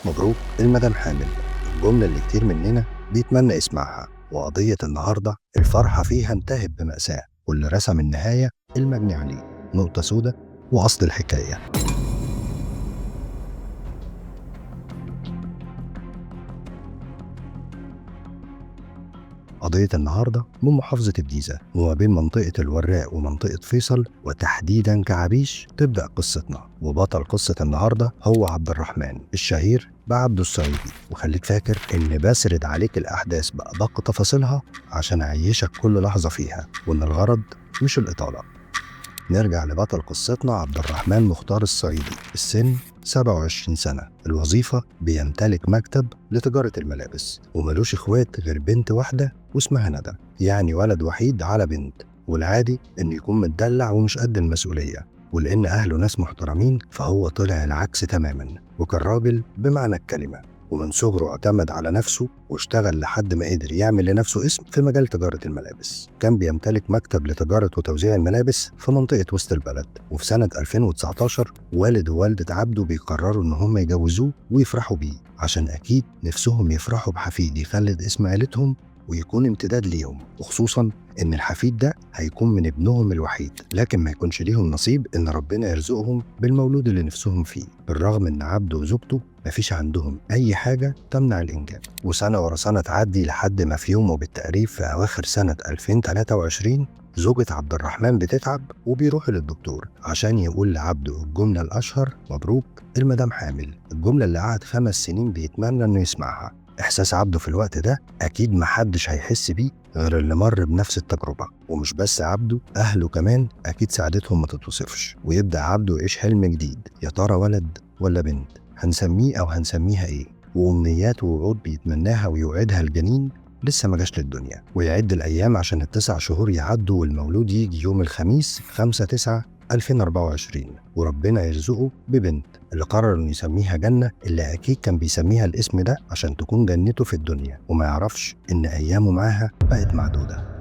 مبروك المدام حامل، الجملة اللي كتير مننا بيتمنى يسمعها. وقضية النهاردة الفرحة فيها انتهت بمأساة، واللي رسم النهاية المجني عليه نقطة سودة. وأصل الحكاية قضية النهاردة من محافظة الجيزة وما بين منطقة الوراق ومنطقة فيصل، وتحديدا كعبيش تبدأ قصتنا. وبطل قصة النهاردة هو عبد الرحمن الشهير بعبده الصعيدي. وخليك فاكر إن بسرد عليك الأحداث بأدق تفاصيلها عشان أعيشك كل لحظة فيها، وإن الغرض مش الإطالة. نرجع لبطل قصتنا عبد الرحمن مختار الصعيدي، السن 27 سنة، الوظيفة بيمتلك مكتب لتجارة الملابس، وملوش اخوات غير بنت واحدة واسمها ندى، يعني ولد وحيد على بنت. والعادي انه يكون متدلع ومش قد المسؤولية، ولأن أهله ناس محترمين فهو طلع العكس تماما، وكان راجل بمعنى الكلمة. ومن صغره اعتمد على نفسه واشتغل لحد ما قدر يعمل لنفسه اسم في مجال تجارة الملابس. كان بيمتلك مكتب لتجارة وتوزيع الملابس في منطقة وسط البلد. وفي سنة 2019 والد ووالدة عبده بيقرروا إن هم يجوزوه ويفرحوا بيه، عشان أكيد نفسهم يفرحوا بحفيد يخلد اسم عيلتهم ويكون امتداد ليهم، وخصوصا إن الحفيد ده هيكون من ابنهم الوحيد، لكن ما يكونش ليهم نصيب إن ربنا يرزقهم بالمولود اللي نفسهم فيه، بالرغم إن عبده وزوجته مفيش عندهم أي حاجة تمنع الإنجاب. وسنة ورا سنة تعدي لحد ما في يوم وبالتقريب في أواخر سنة 2023 زوجة عبد الرحمن بتتعب وبيروح للدكتور عشان يقول لعبده الجملة الأشهر: مبروك المدام حامل. الجملة اللي قعد 5 سنين بيتمنى إنه يسمعها. إحساس عبده في الوقت ده أكيد محدش هيحس بيه غير اللي مر بنفس التجربة. ومش بس عبده، أهله كمان أكيد سعادتهم ما تتوصفش. ويبدأ عبده يعيش حلم جديد، يا ترى ولد ولا بنت؟ هنسميه أو هنسميها إيه؟ وأمنيات ووعود بيتمناها ويوعدها الجنين لسه ما جاش للدنيا. ويعد الأيام عشان ال9 شهور يعدوا والمولود يجي يوم الخميس 5/9/2024، وربنا يرزقه ببنت اللي قرر إنه يسميها جنة، اللي أكيد كان بيسميها الاسم ده عشان تكون جنته في الدنيا، وما يعرفش إن أيامه معاها بقت معدودة.